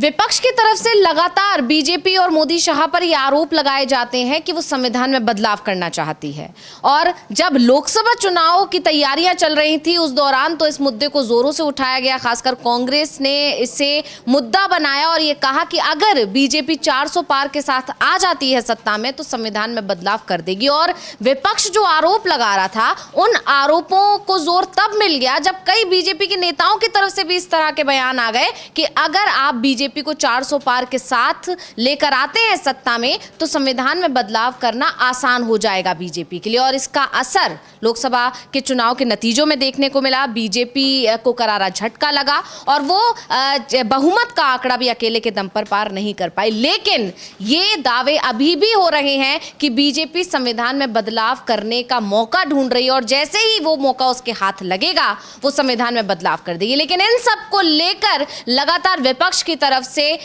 विपक्ष की तरफ से लगातार बीजेपी और मोदी शाह पर ये आरोप लगाए जाते हैं कि वो संविधान में बदलाव करना चाहती है। और जब लोकसभा चुनाव की तैयारियां चल रही थी उस दौरान तो इस मुद्दे को जोरों से उठाया गया, खासकर कांग्रेस ने इसे मुद्दा बनाया और ये कहा कि अगर बीजेपी 400 पार के साथ आ जाती है सत्ता में तो संविधान में बदलाव कर देगी। और विपक्ष जो आरोप लगा रहा था उन आरोपों को जोर तब मिल गया जब कई बीजेपी के नेताओं की तरफ से भी इस तरह के बयान आ गए कि अगर आप बीजेपी को 400 पार के साथ लेकर आते हैं सत्ता में तो संविधान में बदलाव करना आसान हो जाएगा बीजेपी के लिए। और इसका असर लोकसभा के चुनाव के नतीजों में देखने को मिला। बीजेपी को करारा झटका लगा और वो बहुमत का आंकड़ा भी अकेले के दम पर पार नहीं कर पाई। लेकिन ये दावे अभी भी हो रहे हैं कि बीजेपी संविधान में बदलाव करने का मौका ढूंढ रही है और जैसे ही वो मौका उसके हाथ लगेगा वो संविधान में बदलाव कर देगी। लेकिन इन सब को लेकर लगातार विपक्ष की तरफ से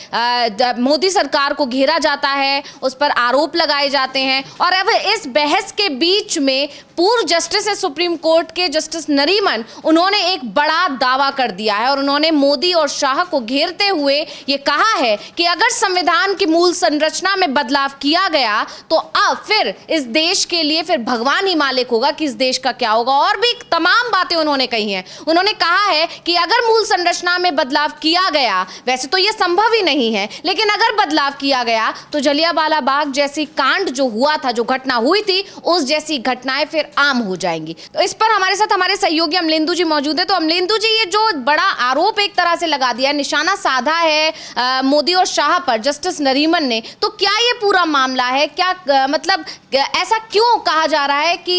मोदी सरकार को घेरा जाता है, उस पर आरोप लगाए जाते हैं। और अब इस बहस के बीच में पूर्व जस्टिस है सुप्रीम कोर्ट के जस्टिस नरीमन, उन्होंने एक बड़ा दावा कर दिया है और उन्होंने मोदी और शाह को घेरते हुए ये कहा है कि अगर संविधान की मूल संरचना में बदलाव किया गया तो अब फिर इस देश के लिए फिर भगवान ही मालिक होगा कि इस देश का क्या होगा। और भी तमाम बातें उन्होंने कही हैं। उन्होंने कहा है कि अगर मूल संरचना में बदलाव किया गया, वैसे तो यह संभव ही नहीं है, लेकिन अगर बदलाव किया गया तो जलियांवाला बाग जैसी कांड जो हुआ था, जो घटना हुई थी, उस जैसी घटनाएं फिर आम हो जाएंगी। तो इस पर हमारे साथ हमारे सहयोगी अमलेंदु जी मौजूद है। तो अमलेंदु जी, ये जो बड़ा आरोप एक तरह से लगा दिया, निशाना साधा है मोदी और शाह पर जस्टिस नरीमन ने, तो क्या ये पूरा मामला है? क्या मतलब ऐसा क्यों कहा जा रहा है कि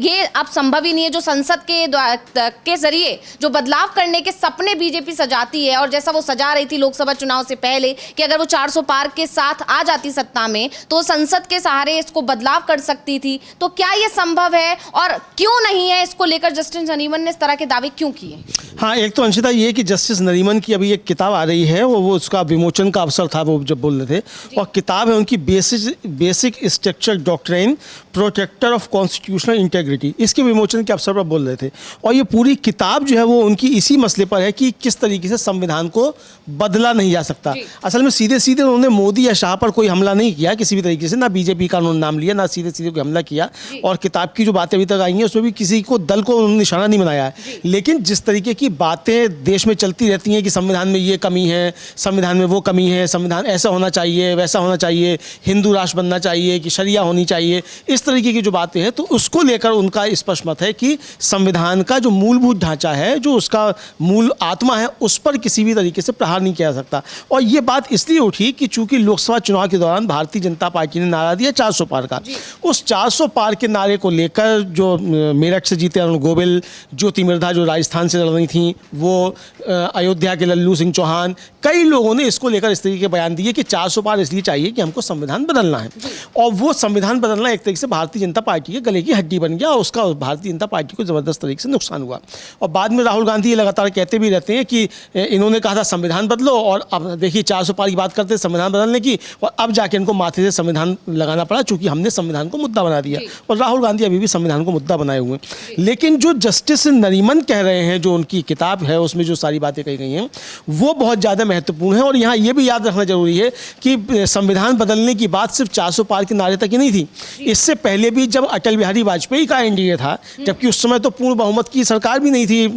ये अब संभव ही नहीं है? जो संसद के जरिए जो बदलाव करने के सपने बीजेपी सजाती है और जैसा वो सजा रही थी लोकसभा चुनाव से पहले कि अगर वो 400 पार के साथ आ जाती सत्ता में तो संसद के सहारे इसको बदलाव कर सकती थी, तो क्या ये संभव है और क्यों नहीं है? इसको लेकर जस्टिस नरीमन ने इस तरह के दावे क्यों किए? हाँ, एक तो अंशिता ये कि जस्टिस नरीमन की अभी एक किताब आ रही है, वो उसका विमोचन का अवसर था, वो जब बोल रहे थे, और किताब है उनकी basic structure doctrine protector of constitutional integrity, इसके विमोचन के अवसर पर बोल रहे थे। और ये पूरी किताब जो है वो उनकी इसी मसले पर है कि किस तरीके से संविधान को बदला नहीं जा सकता। असल में सीधे सीधे उन्होंने मोदी या शाह पर कोई हमला नहीं किया किसी भी तरीके से, ना बीजेपी का उन्होंने नाम लिया, ना सीधे सीधे कोई हमला किया। और किताब की जो बातें अभी तक आई हैं उसमें भी किसी को दल को उन्होंने निशाना नहीं बनाया है। लेकिन जिस तरीके की बातें देश में चलती रहती हैं कि संविधान में ये कमी है, संविधान में वो कमी है, संविधान ऐसा होना चाहिए, वैसा होना चाहिए, हिंदू राष्ट्र बनना चाहिए कि शरिया होनी चाहिए, इस तरीके की जो बातें हैं, तो उसको लेकर उनका स्पष्ट मत है कि संविधान का जो मूलभूत ढांचा है, जो उसका मूल आत्मा है, उस पर किसी भी तरीके से प्रहार नहीं किया जा सकता। और ये बात इसलिए उठी कि चूंकि लोकसभा चुनाव के दौरान भारतीय जनता पार्टी ने नारा दिया 400 पार का, उस 400 पार के नारे को लेकर जो मेरठ से जीते अरुण गोविल, ज्योति मिर्धा जो राजस्थान से लड़ रही थी, वो अयोध्या के लल्लू सिंह चौहान, कई लोगों ने इसको लेकर इस तरीके के बयान दिए कि 400 पार इसलिए चाहिए कि हमको संविधान बदलना है। और वो संविधान बदलना एक तरीके से भारतीय जनता पार्टी के गले की हड्डी बन गया और उसका भारतीय जनता पार्टी को ज़बरदस्त तरीके से नुकसान हुआ। और बाद में राहुल गांधी ये लगातार कहते भी रहते हैं कि इन्होंने कहा था संविधान बदलो, और अब देखिए 400 पार की बात करते हैं संविधान बदलने की, और अब जाके इनको माथे से संविधान लगाना पड़ा चूंकि हमने संविधान को मुद्दा बना दिया। और राहुल गांधी अभी भी संविधान को मुद्दा बनाए हुए हैं। लेकिन जो जस्टिस नरीमन कह रहे हैं, जो उनकी किताब है उसमें जो सारी बातें कही गई हैं वो बहुत ज़्यादा महत्वपूर्ण है। और यहाँ ये भी याद रखना जरूरी है कि संविधान बदलने की बात सिर्फ 400 पार के नारे तक ही नहीं थी। इससे पहले भी जब अटल बिहारी वाजपेयी का एनडीए था, जबकि उस समय तो पूर्ण बहुमत की सरकार भी नहीं थी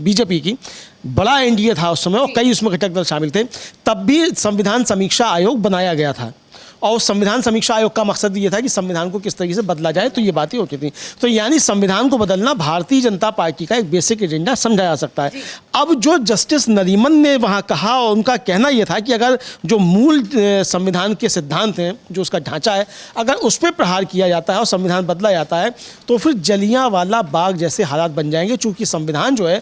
बीजेपी की, बड़ा एनडीए था उस समय और कई उसमें घटक दल शामिल थे, तब भी संविधान समीक्षा आयोग बनाया गया था। और संविधान समीक्षा आयोग का मकसद ये था कि संविधान को किस तरीके से बदला जाए, तो ये बातें होती थी। तो यानी संविधान को बदलना भारतीय जनता पार्टी का एक बेसिक एजेंडा समझा जा सकता है। अब जो जस्टिस नरीमन ने वहाँ कहा, और उनका कहना यह था कि अगर जो मूल संविधान के सिद्धांत हैं, जो उसका ढांचा है, अगर उस पर प्रहार किया जाता है और संविधान बदला जाता है तो फिर जलियांवाला बाग जैसे हालात बन जाएंगे। चूँकि संविधान जो है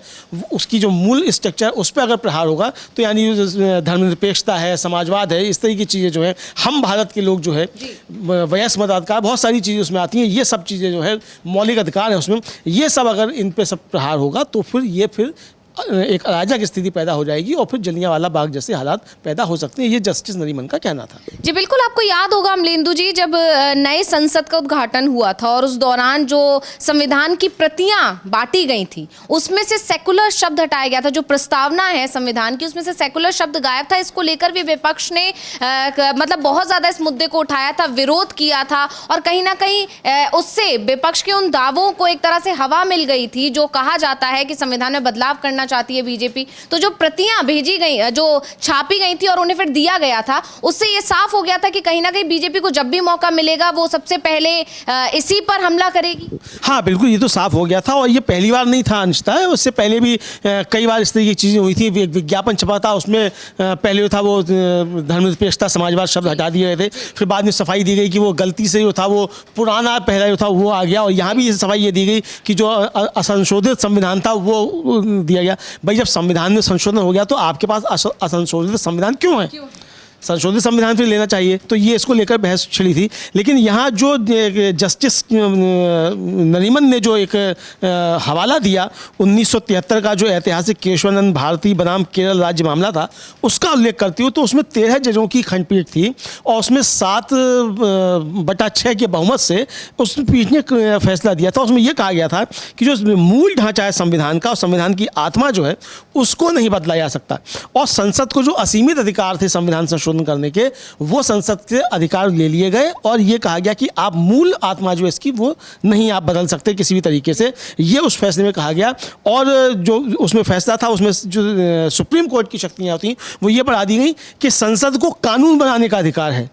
उसकी जो मूल स्ट्रक्चर उस पर अगर प्रहार होगा तो यानी धर्मनिरपेक्षता है, समाजवाद है, इस तरह की चीज़ें जो है, हम भारत के लोग जो है, वयस्क मताधिकार, बहुत सारी चीज़ें उसमें आती हैं, ये सब चीज़ें जो है मौलिक अधिकार है उसमें, ये सब अगर इन पे सब प्रहार होगा तो फिर एक अराजक स्थिति पैदा हो जाएगी और फिर जलियांवाला बाग जैसे हालात पैदा हो सकते हैं। ये जस्टिस नरीमन का कहना था। जी बिल्कुल, आपको याद होगा अमलेंदु जी, जब नए संसद का उद्घाटन हुआ था और उस दौरान जो संविधान की प्रतियां बांटी गई थी उसमें से सेकुलर शब्द हटाया गया था। जो प्रस्तावना है संविधान की उसमें से सेकुलर शब्द गायब था। इसको लेकर भी विपक्ष ने मतलब बहुत ज्यादा इस मुद्दे को उठाया था, विरोध किया था और कहीं ना कहीं उससे विपक्ष के उन दावों को एक तरह से हवा मिल गई थी जो कहा जाता है कि संविधान में बदलाव करना चाहती है बीजेपी। तो जो प्रतियां भेजी गई, जो छापी गई थी और उन्हें फिर दिया गया था, उससे ये साफ हो गया था कि कहीं ना कहीं बीजेपी को जब भी मौका मिलेगा वो सबसे पहले इसी पर हमला करेगी। हाँ बिल्कुल, ये तो साफ हो गया था और ये पहली बार नहीं था अंशता है, उससे पहले भी कई बार इस तरह की चीज़ें हुई थी। विज्ञापन छपा था, उसमें पहले था वो धर्मनिरपेक्षता समाजवाद शब्द हटा दिए गए थे, फिर बाद में सफाई दी गई कि वो गलती से जो था वो पुराना पहला जो था वो आ गया और यहाँ भी सफाई ये दी गई कि जो असंशोधित संविधान था वो दिया गया। भाई जब संविधान में संशोधन हो गया तो आपके पास असंशोधित संविधान क्यों है? संशोधित संविधान फिर लेना चाहिए। तो ये इसको लेकर बहस छिड़ी थी। लेकिन यहाँ जो जस्टिस नरीमन ने जो एक हवाला दिया 1973 का जो ऐतिहासिक केशवानंद भारती बनाम केरल राज्य मामला था, उसका उल्लेख करती हूँ तो उसमें 13 जजों की खंडपीठ थी और उसमें 7/6 के बहुमत से उस पीठ ने फैसला दिया था। उसमें यह कहा गया था कि जो मूल ढांचा है संविधान का और संविधान की आत्मा जो है उसको नहीं बदला जा सकता और संसद को जो असीमित अधिकार थे संविधान संशोधन करने के, वो संसद से अधिकार ले लिए गए और ये कहा गया कि आप मूल आत्मा जो इसकी वो नहीं आप बदल सकते किसी भी तरीके से। ये उस फैसले में कहा गया और जो उसमें फैसला था उसमें जो सुप्रीम कोर्ट की शक्तियां होती वो ये बढ़ा दी गई कि संसद को कानून बनाने का अधिकार है,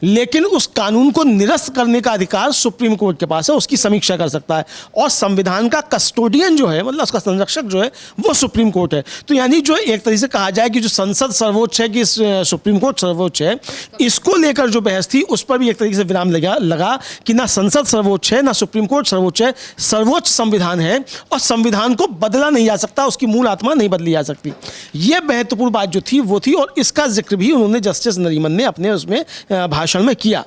लेकिन उस कानून को निरस्त करने का अधिकार सुप्रीम कोर्ट के पास है, उसकी समीक्षा कर सकता है और संविधान का कस्टोडियन जो है, मतलब उसका संरक्षक जो है वो सुप्रीम कोर्ट है। तो यानी जो एक तरीके से कहा जाए कि जो संसद सर्वोच्च है कि सुप्रीम कोर्ट सर्वोच्च है, इसको लेकर जो बहस थी उस पर भी एक तरीके से विराम लगा कि ना संसद सर्वोच्च है ना सुप्रीम कोर्ट सर्वोच्च है, सर्वोच्च संविधान है और संविधान को बदला नहीं जा सकता, उसकी मूल आत्मा नहीं बदली जा सकती। ये महत्वपूर्ण बात जो थी वो थी और इसका जिक्र भी उन्होंने जस्टिस नरीमन ने अपने उसमें भाषण में किया।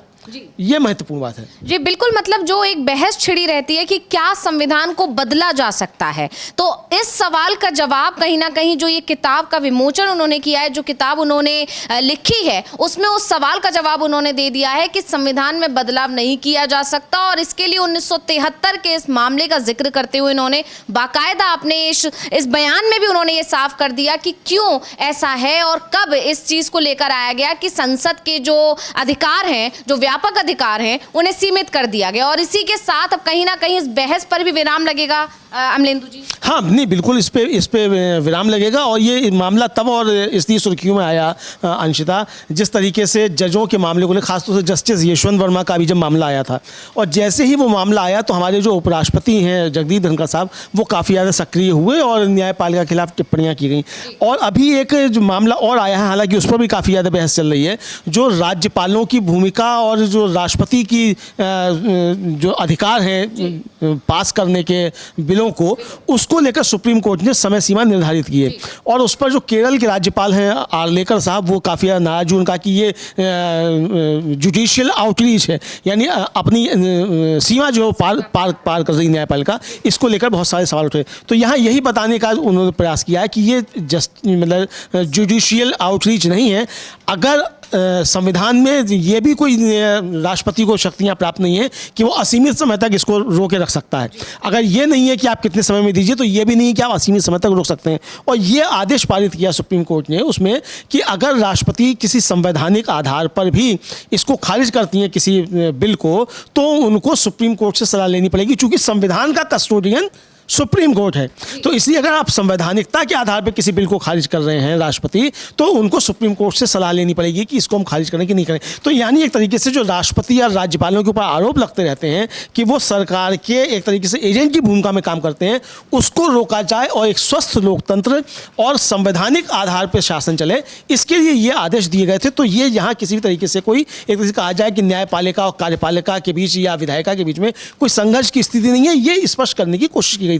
ये महत्वपूर्ण बात है जी बिल्कुल। मतलब जो एक बहस छिड़ी रहती है कि क्या संविधान को बदला जा सकता है, तो इस सवाल का जवाब कहीं ना कहीं जो ये किताब का विमोचन उन्होंने किया है, जो किताब उन्होंने लिखी है, उसमें उस सवाल का जवाब उन्होंने दे दिया है कि संविधान में बदलाव नहीं किया जा सकता। और इसके लिए 1973 के इस मामले का जिक्र करते हुए इन्होंने बाकायदा अपने इस बयान में भी उन्होंने ये साफ कर दिया कि क्यों ऐसा है और कब इस चीज को लेकर आया गया कि संसद के जो अधिकार हैं, जो व्यापक अधिकार हैं, उन्हें सीमित कर दिया गया। और इसी के साथ अब कहीं ना कहीं इस बहस पर भी विराम लगेगा अमलेंदु जी। हाँ नहीं बिल्कुल, इस पे विराम लगेगा और ये मामला तब और इसलिए सुर्खियों में आया अंशिता, जिस तरीके से जजों के मामले को, खासतौर से जस्टिस यशवंत वर्मा का भी जब मामला आया था और जैसे ही वो मामला आया तो हमारे जो उपराष्ट्रपति हैं जगदीप धनखड़ साहब वो काफ़ी ज़्यादा सक्रिय हुए और न्यायपालिका के खिलाफ टिप्पणियाँ की गई। और अभी एक जो मामला और आया है, हालांकि उस पर भी काफ़ी ज़्यादा बहस चल रही है, जो राज्यपालों की भूमिका और जो राष्ट्रपति की जो अधिकार हैं पास करने के बिलों को, उसको लेकर सुप्रीम कोर्ट ने समय सीमा निर्धारित की है। और उस पर जो केरल के राज्यपाल हैं आर्लेकर साहब वो काफ़ी नाराज, उनका कि ये जुडिशियल आउटरीच है, यानी अपनी सीमा जो पार कर रही न्यायपालिका, इसको लेकर बहुत सारे सवाल उठे। तो यहाँ यही बताने का उन्होंने प्रयास किया है कि ये मतलब जुडिशियल आउटरीच नहीं है। अगर संविधान में ये भी कोई राष्ट्रपति को शक्तियां प्राप्त नहीं है कि वो असीमित समय तक इसको रोके रख सकता है। अगर ये नहीं है कि आप कितने समय में दीजिए, तो ये भी नहीं है कि आप असीमित समय तक रोक सकते हैं। और ये आदेश पारित किया सुप्रीम कोर्ट ने उसमें कि अगर राष्ट्रपति किसी संवैधानिक आधार पर भी इसको खारिज करती हैं किसी बिल को, तो उनको सुप्रीम कोर्ट से सलाह लेनी पड़ेगी, क्योंकि संविधान का कस्टोडियन सुप्रीम कोर्ट है। तो इसलिए अगर आप संवैधानिकता के आधार पर किसी बिल को खारिज कर रहे हैं राष्ट्रपति, तो उनको सुप्रीम कोर्ट से सलाह लेनी पड़ेगी कि इसको हम खारिज करें कि नहीं करें। तो यानी एक तरीके से जो राष्ट्रपति या राज्यपालों के ऊपर आरोप लगते रहते हैं कि वो सरकार के एक तरीके से एजेंट की भूमिका में काम करते हैं, उसको रोका जाए और एक स्वस्थ लोकतंत्र और संवैधानिक आधार पर शासन चले, इसके लिए ये आदेश दिए गए थे। तो ये यहाँ किसी भी तरीके से कोई एक तरीके से कहा जाए कि न्यायपालिका और कार्यपालिका के बीच या विधायिका के बीच में कोई संघर्ष की स्थिति नहीं है, ये स्पष्ट करने की कोशिश की गई थी।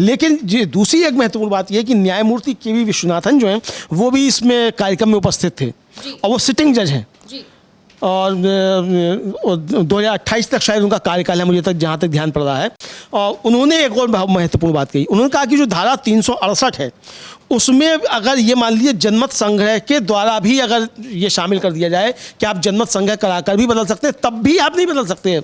लेकिन दूसरी एक महत्वपूर्ण बात यह कि न्यायमूर्ति के.वी. विश्वनाथन जो हैं वो भी इसमें कार्यक्रम में उपस्थित थे और वो सिटिंग जज हैं। और 2028 तक शायद उनका कार्यकाल है, मुझे तक जहाँ तक ध्यान पड़ रहा है। और उन्होंने एक और बहुत महत्वपूर्ण बात कही, उन्होंने कहा कि जो धारा 368 है उसमें अगर ये मान लीजिए जनमत संग्रह के द्वारा भी अगर ये शामिल कर दिया जाए कि आप जनमत संग्रह कराकर भी बदल सकते हैं, तब भी आप नहीं बदल सकते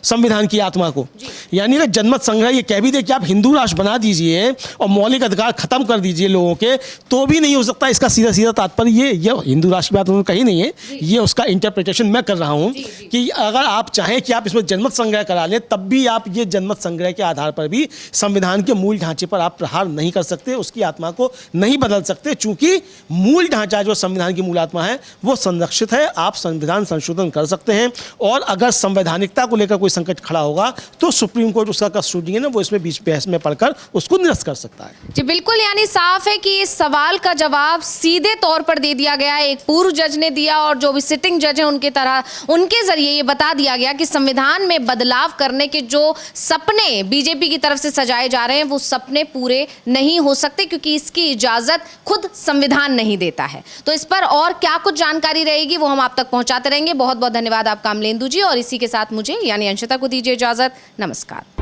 संविधान की आत्मा को। यानी कि जनमत संग्रह ये कह भी दे कि आप हिंदू राष्ट्र बना दीजिए और मौलिक अधिकार खत्म कर दीजिए लोगों के, तो भी नहीं हो सकता। इसका सीधा सीधा तात्पर्य ये हिंदू राष्ट्र की बात उन्होंने कही नहीं है, ये उसका इंटरप्रिटेशन मैं कर रहा हूँ कि अगर आप चाहें कि आप इसमें जनमत संग्रह करा लें, तब भी आप ये जनमत संग्रह के आधार पर भी संविधान के मूल ढांचे पर आप प्रहार नहीं कर सकते, उसकी आत्मा को नहीं बदल सकते, चूंकि मूल ढांचा जो संविधान की मूल आत्मा है वो संरक्षित है। आप संविधान संशोधन कर सकते हैं और अगर संवैधानिकता को लेकर कोई संकट खड़ा होगा तो सुप्रीम कोर्ट उसका कस्टोडियन है, वो इसमें बीच बहस में पढ़कर उसको निरस्त कर सकता है। जी बिल्कुल, यानी साफ है कि इस सवाल का जवाब सीधे तौर पर दे दिया गया है, एक पूर्व जज ने दिया और जो भी सिटिंग जज है उनके जरिए ये बता दिया गया कि संविधान में बदलाव करने के जो सपने बीजेपी की तरफ से सजाए जा रहे हैं वो सपने पूरे नहीं हो सकते, क्योंकि इसकी इजाजत खुद संविधान नहीं देता है। तो इस पर और क्या कुछ जानकारी रहेगी वो हम आप तक पहुंचाते रहेंगे। बहुत बहुत धन्यवाद आपका अमलेंदु जी, और इसी के साथ मुझे यानी अंशिता को दीजिए इजाजत। नमस्कार।